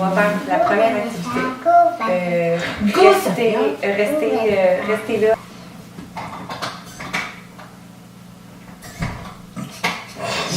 va faire la première activité. Restez là.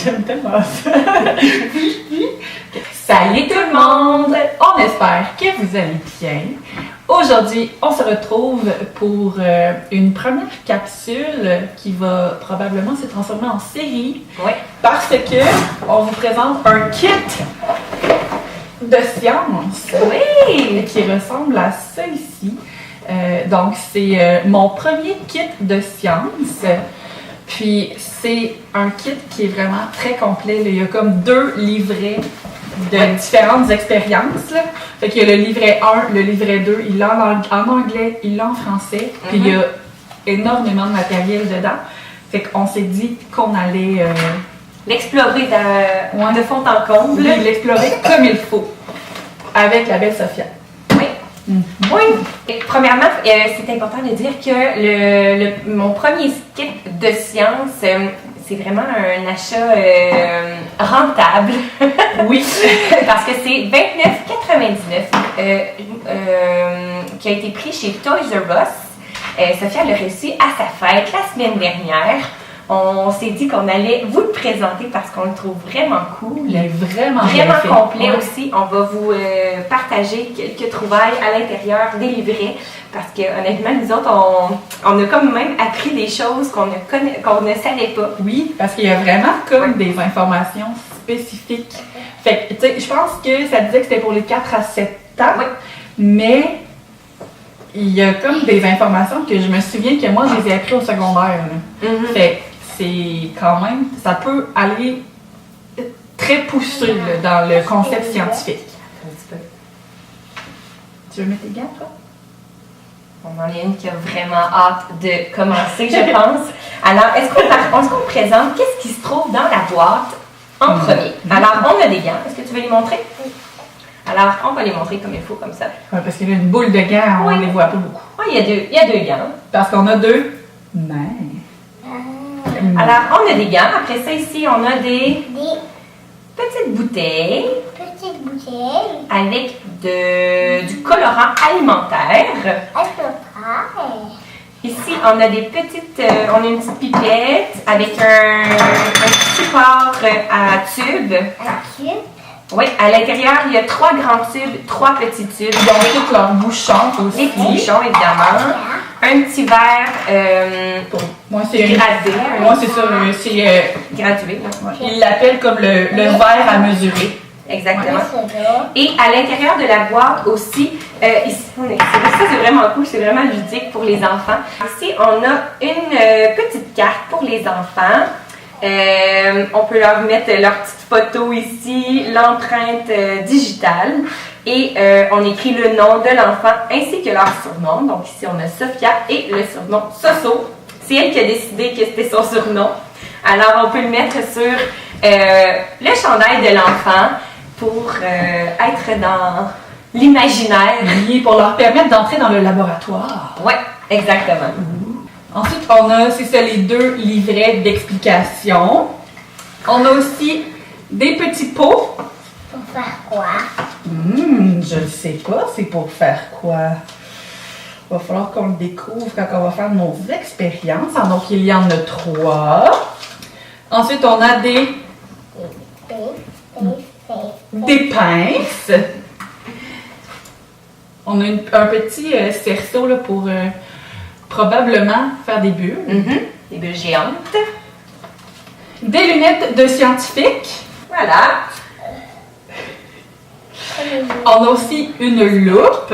J'aime tellement ça. Salut tout le monde! On espère que vous allez bien. Aujourd'hui, on se retrouve pour une première capsule qui va probablement se transformer en série. Oui. Parce que on vous présente un kit de science. Oui! Qui ressemble à ça ici. Donc, c'est mon premier kit de science. Puis, c'est un kit qui est vraiment très complet. Il y a comme 2 livrets de différentes expériences. Là. Fait qu'il y a le livret 1, le livret 2, il l'a en anglais, il l'a en français. Puis, il y a énormément de matériel dedans. Fait qu'on s'est dit qu'on allait... l'explorer de fond en comble. Oui, l'explorer comme il faut. Avec la belle Sophia. Oui. Et premièrement, c'est important de dire que mon premier kit de science, c'est vraiment un achat rentable. Oui. Parce que c'est $29,99 qui a été pris chez Toys R Us. Sophia l'a reçu à sa fête la semaine dernière. On s'est dit qu'on allait vous le présenter parce qu'on le trouve vraiment cool. Il est vraiment complet aussi. On va vous partager quelques trouvailles à l'intérieur des livrets parce que honnêtement, nous autres, on a comme même appris des choses qu'on ne savait pas. Oui, parce qu'il y a vraiment comme des informations spécifiques. Fait que, tu sais, je pense que ça disait que c'était pour les 4 à 7 ans, mais il y a comme des informations que je me souviens que moi, je les ai appris au secondaire. Fait que c'est quand même, ça peut aller très poussé là, dans le concept scientifique. Un petit peu. Tu veux mettre tes gants, toi? On en a une qui a vraiment hâte de commencer, je pense. Alors, est-ce qu'on présente qu'est-ce qui se trouve dans la boîte en premier? Alors, on a des gants. Est-ce que tu veux les montrer? Alors, on va les montrer comme il faut, comme ça. Ouais, parce qu'il y a une boule de gants, on ne les voit pas beaucoup. Oui, il y a 2 gants. Parce qu'on a 2 mains. Alors, on a des gants. Après ça, ici, on a des petites bouteilles. Avec du colorant alimentaire. Ici, on a des petites, on a une petite pipette avec un petit support à tube. Oui, à l'intérieur, il y a 3 grands tubes, 3 petits tubes. Ils ont tous leurs bouchons aussi. Les petits bouchons, évidemment. Un petit verre moi, c'est gradé. Moi, c'est ça. C'est gradué. Ils l'appellent comme le verre à mesurer. Exactement. Et à l'intérieur de la boîte aussi, ici, ça c'est vraiment cool, c'est vraiment ludique pour les enfants. Ici, on a une petite carte pour les enfants. On peut leur mettre leur petite photo ici, l'empreinte digitale. Et on écrit le nom de l'enfant ainsi que leur surnom. Donc ici, on a Sophia et le surnom Soso. C'est elle qui a décidé que c'était son surnom. Alors, on peut le mettre sur le chandail de l'enfant pour être dans l'imaginaire. Oui, pour leur permettre d'entrer dans le laboratoire. Oui, exactement. Ensuite, on a, c'est ça, les 2 livrets d'explication. On a aussi des petits pots. Pour faire quoi? Je ne sais pas, c'est pour faire quoi? Il va falloir qu'on le découvre quand on va faire nos expériences. Donc, il y en a 3. Ensuite, on a des pinces. On a un petit cerceau là, pour probablement faire des bulles. Des bulles géantes. Des lunettes de scientifique. Voilà. On a aussi une loupe.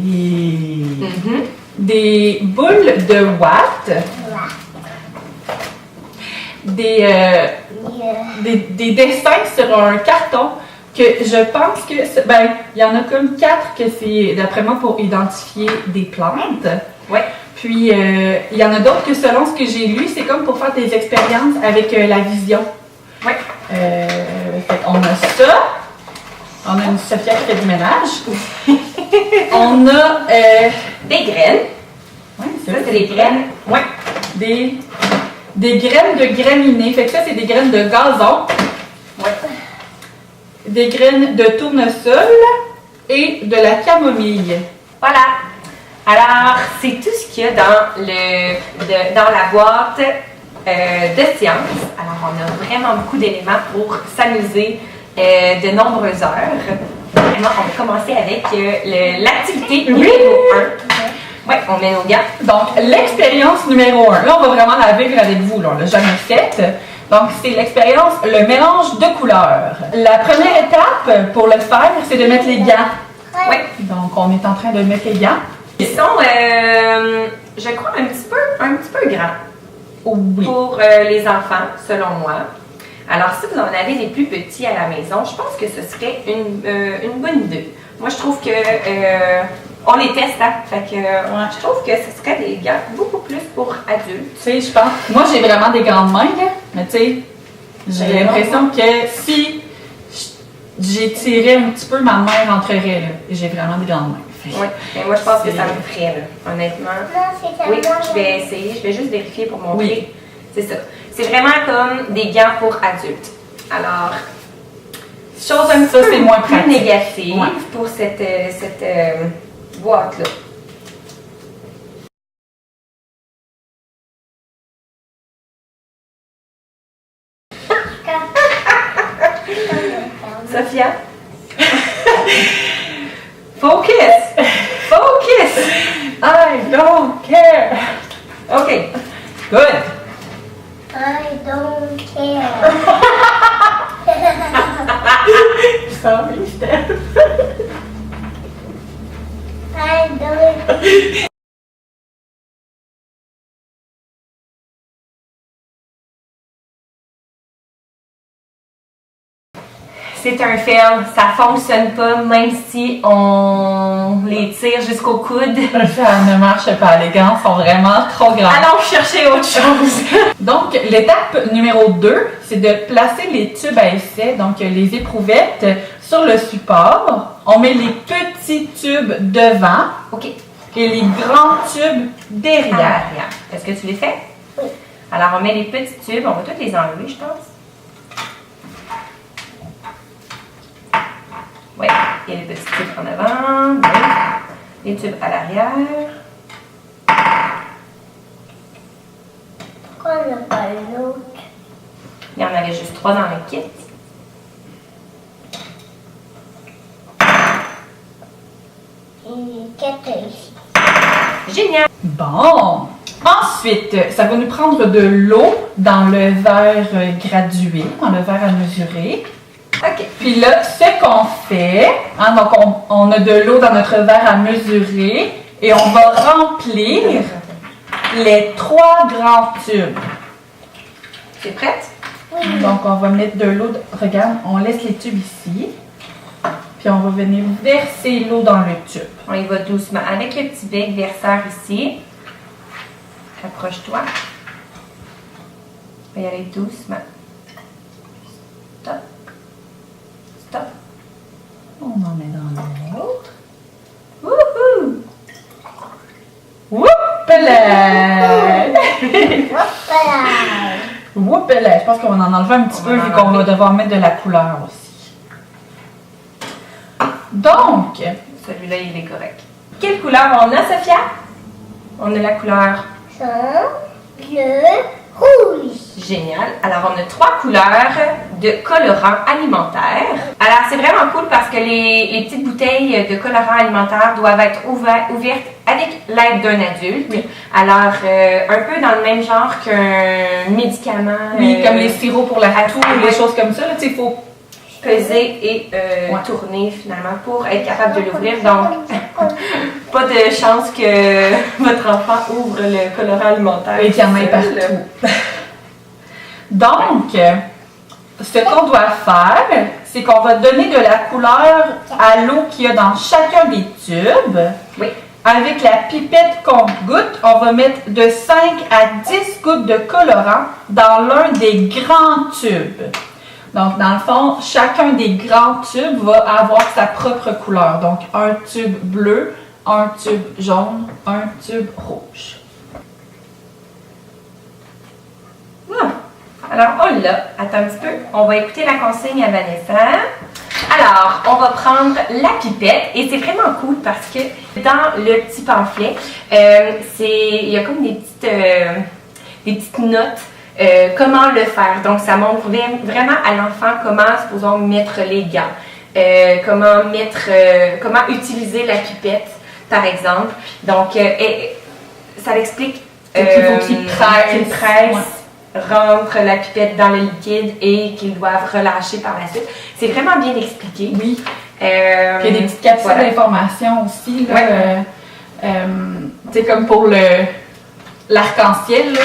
Oui. Des boules de watts. Des dessins sur un carton que je pense que, il y en a comme 4 que c'est, d'après moi, pour identifier des plantes. Ouais. Puis, il y en a d'autres que selon ce que j'ai lu, c'est comme pour faire des expériences avec la vision. Oui. On a ça. On a une Sophia qui fait du ménage. On a des graines. Oui, ça, c'est des graines. Oui. Des graines de graminées. Fait que ça, c'est des graines de gazon. Oui. des graines de tournesol et de la camomille. Voilà. Alors, c'est tout ce qu'il y a dans, dans la boîte de science. Alors, on a vraiment beaucoup d'éléments pour s'amuser de nombreuses heures. Vraiment, on va commencer avec l'activité numéro 1. Oui, on met nos gants. Donc, l'expérience numéro 1. Là, on va vraiment la vivre avec vous. Là. On l'a jamais faite. Donc, c'est l'expérience, le mélange de couleurs. La première étape pour le faire, c'est de mettre les gants. Oui. Donc, on est en train de mettre les gants. Ils sont, je crois, un petit peu grands. Oui. Pour les enfants, selon moi. Alors, si vous en avez des plus petits à la maison, je pense que ce serait une bonne idée. Moi, je trouve que on les teste, hein? Fait que je trouve que ce serait des gants beaucoup plus pour adultes. Tu sais, je pense. Moi, j'ai vraiment des grandes mains, là. Mais tu sais, j'ai l'impression que si j'ai tiré un petit peu, ma main rentrerait, là. J'ai vraiment des grandes mains. Oui, mais moi, je pense que ça me ferait, là, honnêtement. Oui, je vais essayer. Je vais juste vérifier pour montrer. Oui. C'est ça. C'est vraiment comme des gants pour adultes. Alors, chose un petit peu moins plus négative pour cette boîte-là. Sophia? Focus! Focus! I don't care! Okay, good! I don't care. Sorry, Steph. I don't. C'est un fail, ça fonctionne pas même si on les tire jusqu'au coude. Ça ne marche pas, les gants sont vraiment trop grands. Allons chercher autre chose. Donc, l'étape numéro 2, c'est de placer les tubes à essai, donc les éprouvettes, sur le support. On met les petits tubes devant et les grands tubes derrière. Est-ce que tu les fais? Oui. Alors, on met les petits tubes, on va tous les enlever, je pense. Oui, il y a les petits tubes en avant, oui. Les tubes à l'arrière. Pourquoi on n'a pas l'autre? Il y en avait juste 3 dans le kit. Et 4 ici. Génial! Bon! Ensuite, ça va nous prendre de l'eau dans le verre gradué, dans le verre à mesurer. OK. Puis là, ce qu'on fait, hein, donc on a de l'eau dans notre verre à mesurer et on va remplir les 3 grands tubes. C'est prête? Oui. Donc on va mettre de l'eau, regarde, on laisse les tubes ici, puis on va venir verser l'eau dans le tube. On y va doucement. Avec le petit bec verseur ici, approche-toi. On va y aller doucement. Stop. Stop. On en met dans l'autre. Wouhou! Whoop-là! Voilà. Whoop-là! Je pense qu'on va en enlever un petit peu vu qu'on va devoir mettre de la couleur aussi. Donc, celui-là, il est correct. Quelle couleur on a, Sophia? On a la couleur Jaune, bleu, rouge. génial. Alors, on a 3 couleurs de colorants alimentaires. Alors, c'est vraiment cool parce que les petites bouteilles de colorants alimentaires doivent être ouvertes avec l'aide d'un adulte. Alors, un peu dans le même genre qu'un médicament. oui, comme les sirops pour la toux ou les choses comme ça, il faut peser et tourner finalement pour être capable de l'ouvrir. Donc, pas de chance que votre enfant ouvre le colorant alimentaire. et qu'il y en ait partout. Donc, ce qu'on doit faire, c'est qu'on va donner de la couleur à l'eau qu'il y a dans chacun des tubes. Oui. Avec la pipette qu'on goûte, on va mettre de 5 à 10 gouttes de colorant dans l'un des grands tubes. Donc, dans le fond, chacun des grands tubes va avoir sa propre couleur. Donc, un tube bleu, un tube jaune, un tube rouge. Alors, on l'a. Attends un petit peu. On va écouter la consigne à Vanessa. Alors, on va prendre la pipette et c'est vraiment cool parce que dans le petit pamphlet, il y a comme des petites notes comment le faire. Donc, ça montre vraiment à l'enfant comment, supposons, mettre les gants, comment utiliser la pipette, par exemple. Donc, ça l'explique qu'il faut qu'il presse. Rentre la pipette dans le liquide et qu'ils doivent relâcher par la suite. C'est vraiment bien expliqué. Oui. Puis il y a des petites capsules d'informations aussi. Là, tu sais, comme pour l'arc-en-ciel,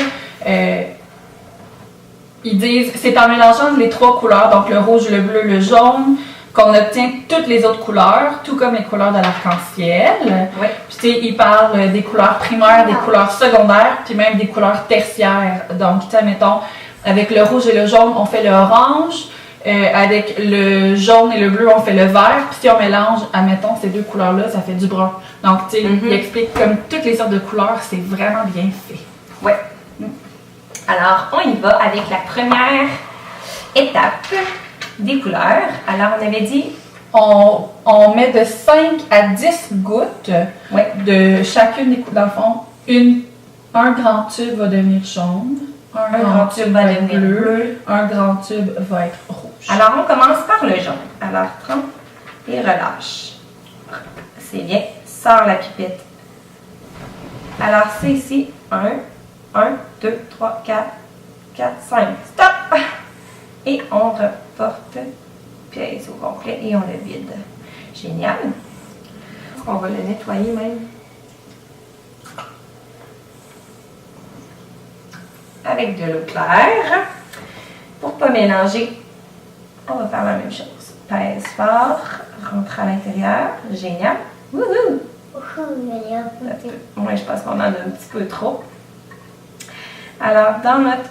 ils disent c'est en mélangeant les 3 couleurs, donc le rouge, le bleu, le jaune, qu'on obtient toutes les autres couleurs, tout comme les couleurs de l'arc-en-ciel. Oui. Puis tu sais, ils parlent des couleurs primaires, des couleurs secondaires, puis même des couleurs tertiaires. Donc, tu sais, mettons, avec le rouge et le jaune, on fait le orange. Avec le jaune et le bleu, on fait le vert. Puis si on mélange, admettons, ces 2 couleurs-là, ça fait du brun. Donc, tu sais, il explique comme toutes les sortes de couleurs, c'est vraiment bien fait. Oui. Alors, on y va avec la première étape des couleurs. Alors, on avait dit... On met de 5 à 10 gouttes de chacune des couleurs. Dans le fond, un grand tube va devenir jaune, un grand tube va devenir bleu, un grand tube va être rouge. Alors, on commence par le jaune. Alors, prends et relâche. C'est bien. Sors la pipette. Alors, c'est ici 1, 2, 3, 4, 5. Stop! Et on reporte pièce au complet et on le vide. Génial! On va le nettoyer même. Avec de l'eau claire. Pour ne pas mélanger, on va faire la même chose. Pèse fort, rentre à l'intérieur. Génial! Wouhou! Moi, je pense qu'on en a un petit peu trop. Alors, dans notre...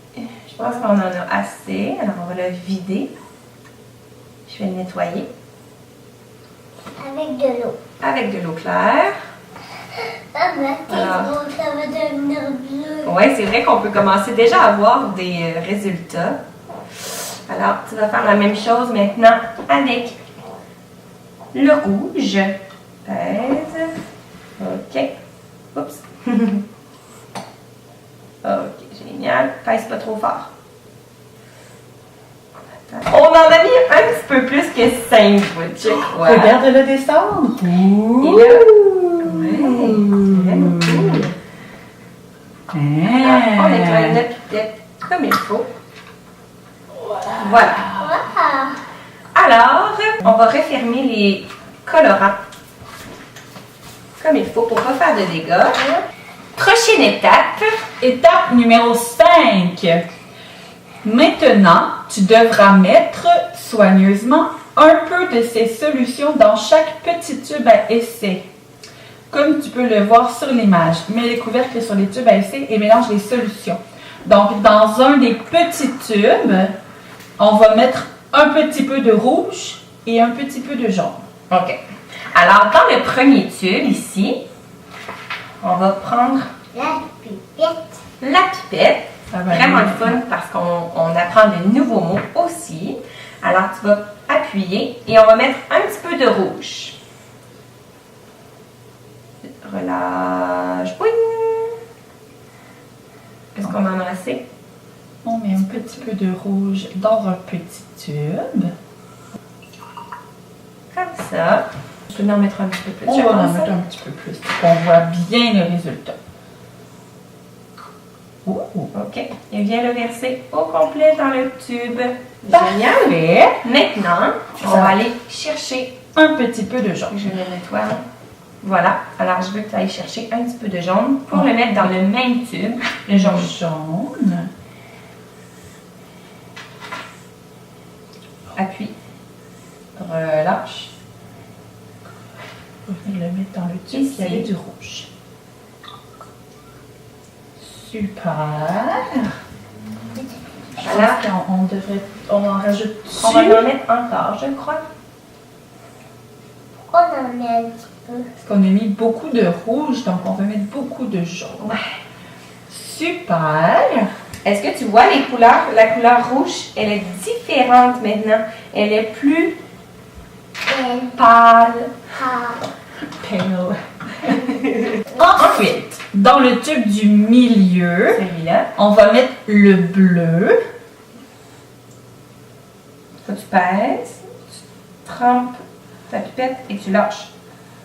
Je pense qu'on en a assez. Alors, on va le vider. Je vais le nettoyer. Avec de l'eau. Avec de l'eau claire. Ah, mais ça va devenir bleu. Oui, c'est vrai qu'on peut commencer déjà à avoir des résultats. Alors, tu vas faire la même chose maintenant avec le rouge. Pèse. OK. Oups. OK, génial. Pèse pas trop fort. On en a mis un petit peu plus que 5 gouttes, je crois. Regarde-le descendre. Et là, vraiment cool. Alors, on nettoie notre pipette comme il faut. Voilà. Alors, on va refermer les colorants comme il faut pour ne pas faire de dégâts. Prochaine étape. Étape numéro 5. Maintenant, tu devras mettre soigneusement un peu de ces solutions dans chaque petit tube à essai. Comme tu peux le voir sur l'image, mets les couvercles sur les tubes à essai et mélange les solutions. Donc, dans un des petits tubes, on va mettre un petit peu de rouge et un petit peu de jaune. OK. Alors, dans le premier tube, ici, on va prendre La pipette. la pipette. Vraiment le fun parce qu'on apprend de nouveaux mots aussi. Alors, tu vas appuyer et on va mettre un petit peu de rouge. Relâche. Boing! Est-ce qu'on en a assez? On met un petit peu de rouge dans un petit tube. Comme ça. Je peux en mettre un petit peu plus. On va en mettre un petit peu plus pour qu'on voit bien le résultat. OK. Et viens le verser au complet dans le tube. Génial! Maintenant, on va aller chercher un petit peu de jaune. Je le nettoie. Voilà. Alors, je veux que tu ailles chercher un petit peu de jaune pour le mettre dans le même tube. Le jaune. Jaune. Appuie. Relâche. On va le mettre dans le tube qui avait du rouge. Super. Voilà. On en rajoute dessus. On va en mettre encore, je crois. On en met un petit peu. Parce qu'on a mis beaucoup de rouge, donc on va mettre beaucoup de jaune. Ouais. Super. Est-ce que tu vois les couleurs? La couleur rouge, elle est différente maintenant. Elle est plus pâle. Pale. Ensuite, dans le tube du milieu, Celui-là. on va mettre le bleu. Ça, tu pèses, tu trempes ta pipette et tu lâches.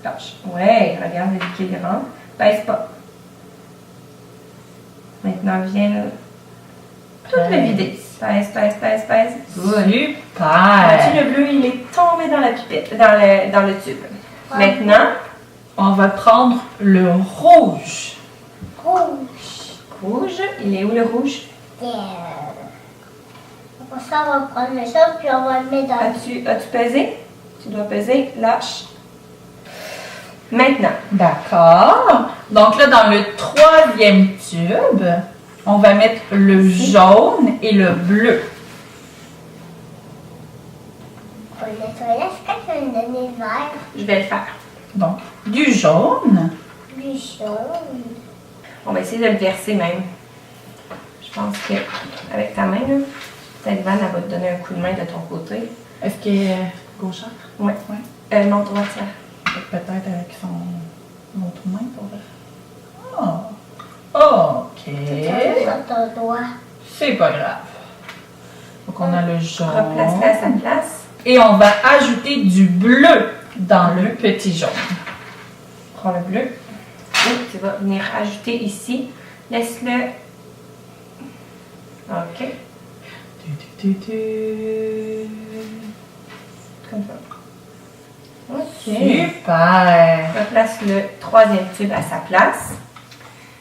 Lâche. Ouais, regarde le liquide rentre. Pèse pas. Maintenant, viens là. Tout le vider. Pèse, pèse, pèse, pèse. Super. Vois-tu, le bleu, il est tombé dans la pipette, dans le tube. Maintenant, On va prendre le rouge. rouge. Il est où le rouge? Après ça, on va prendre le sol puis on va le mettre dans As-tu pesé? Tu dois peser. Lâche. Maintenant, D'accord. Donc là, dans le troisième tube, on va mettre le jaune et le bleu. pour le nettoyer. Est-ce que tu veux me donner le vert? je vais le faire. Donc, du jaune. Du jaune. On va essayer de le verser même. Je pense que avec ta main, là, peut-être Van, elle va te donner un coup de main de ton côté. Est-ce qu'il est gauchère? Oui. Oui. Non, droitière. Peut-être avec son autre main pour faire. Oh. OK. Sur ton doigt. C'est pas grave. Donc, on a le jaune. Replace-le à sa place. Et on va ajouter du bleu dans le petit jaune. Prends le bleu. Et tu vas venir ajouter ici. Laisse-le. OK. Comme ça. OK. Super! Replace le troisième tube à sa place.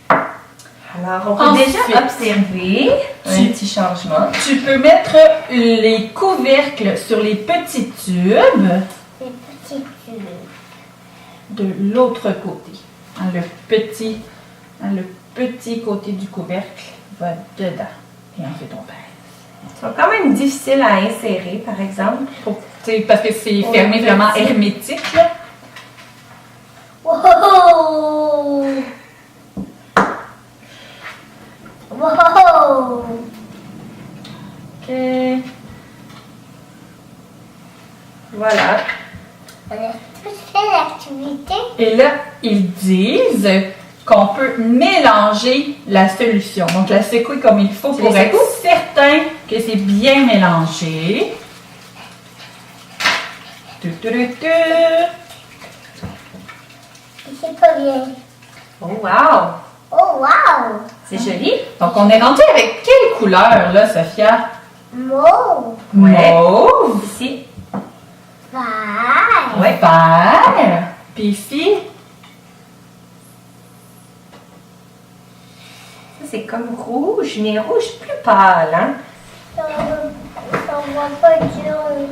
Alors, on peut Ensuite, déjà observer un petit changement. Tu peux mettre les couvercles sur les petits tubes Les petits tubes. de l'autre côté. Le petit côté du couvercle va dedans. Et ensuite, on pèse. Ils sont quand même difficiles à insérer, par exemple. Parce que c'est fermé vraiment hermétique. Là. Wow! Wow! OK. Voilà. On a tous fait l'activité. Et là, ils disent qu'on peut mélanger la solution. Donc, la secouer comme il faut pour être certain que c'est bien mélangé. C'est pas bien. Oh, wow! Oh, wow! C'est joli. Donc, on est rendu avec quelle couleur, là, Sophia? Mauve. Ouais. Mauve. Ici. Vert. Ouais. Vert. Puis ici, Ça, c'est comme rouge, mais rouge plus pâle, hein? On voit pas de jaune.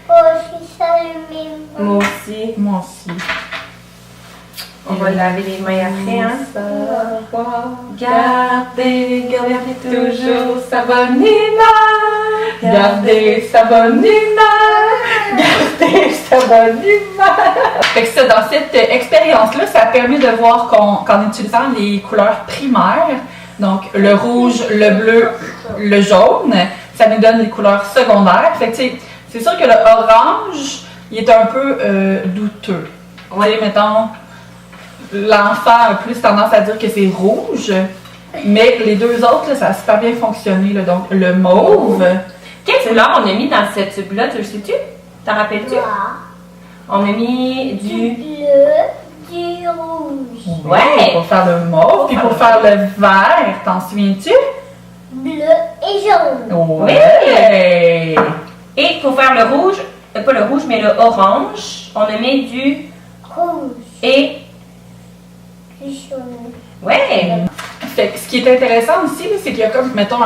Oh, c'est ça le même. Moi aussi. moi aussi. On va laver les mains après, hein? Gardez toujours sa bonne humeur. Gardez sa bonne humeur. Gardez sa bonne humeur. Fait que ça, dans cette expérience-là, ça a permis de voir qu'en utilisant les couleurs primaires, donc le rouge, le bleu, le jaune, ça nous donne les couleurs secondaires. Fait que c'est sûr que le orange, il est un peu douteux. Ouais. Tu sais, mettons, l'enfant a plus tendance à dire que c'est rouge, mais les deux autres, là, ça a super bien fonctionné. Là. Donc, le mauve, Quelle couleur on a mis dans cette tube-là, tu le sais-tu? T'en rappelles-tu? Noir. On a mis Du du... bleu, du rouge. Ouais. pour faire le mauve, puis pour faire le vert, t'en souviens-tu? Bleu et jaune. Ouais! Et pour faire le rouge, pas le rouge, mais le orange, on a mis du... Rouge. Et... Du jaune. Ouais! Fait que ce qui est intéressant aussi, là, c'est qu'il y a comme, mettons,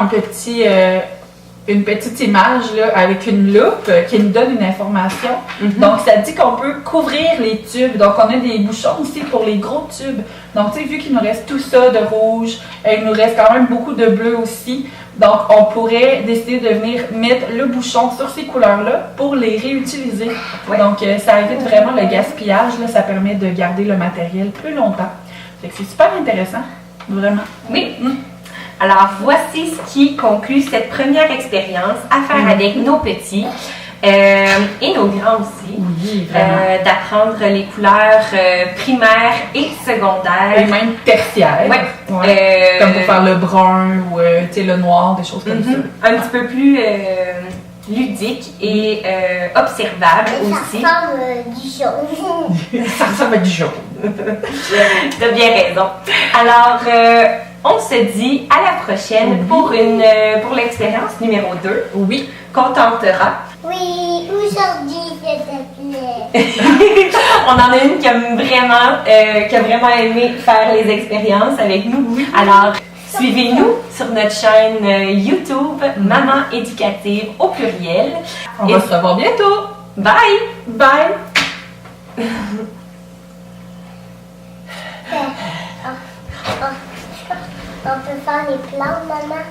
une petite image là, avec une loupe qui nous donne une information. Donc, ça dit qu'on peut couvrir les tubes. Donc, on a des bouchons aussi pour les gros tubes. Donc, tu sais, vu qu'il nous reste tout ça de rouge, il nous reste quand même beaucoup de bleu aussi. Donc, on pourrait décider de venir mettre le bouchon sur ces couleurs-là pour les réutiliser. Ouais. Donc, ça évite vraiment le gaspillage. Là, ça permet de garder le matériel plus longtemps. Fait que c'est super intéressant. Vraiment. Oui. Alors, voici ce qui conclut cette première expérience à faire avec nos petits et nos grands aussi. Oui, vraiment. D'apprendre les couleurs primaires et secondaires. Et même tertiaires. Ouais. Ouais. Comme pour faire le brun ou tu sais, le noir, des choses comme ça. Un petit peu plus ludique et observable aussi. Ça ressemble du jaune. Ça ressemble à du jaune. T'as bien raison. Alors, on se dit à la prochaine pour l'expérience numéro 2. Oui. Qu'on tentera. Oui, aujourd'hui, s'il te plaît. On en a une qui a vraiment aimé faire les expériences avec nous. Alors, suivez-nous sur notre chaîne YouTube Maman Éducative au pluriel. On va se revoir bientôt. Bye! Bye! On peut faire les plans, maman.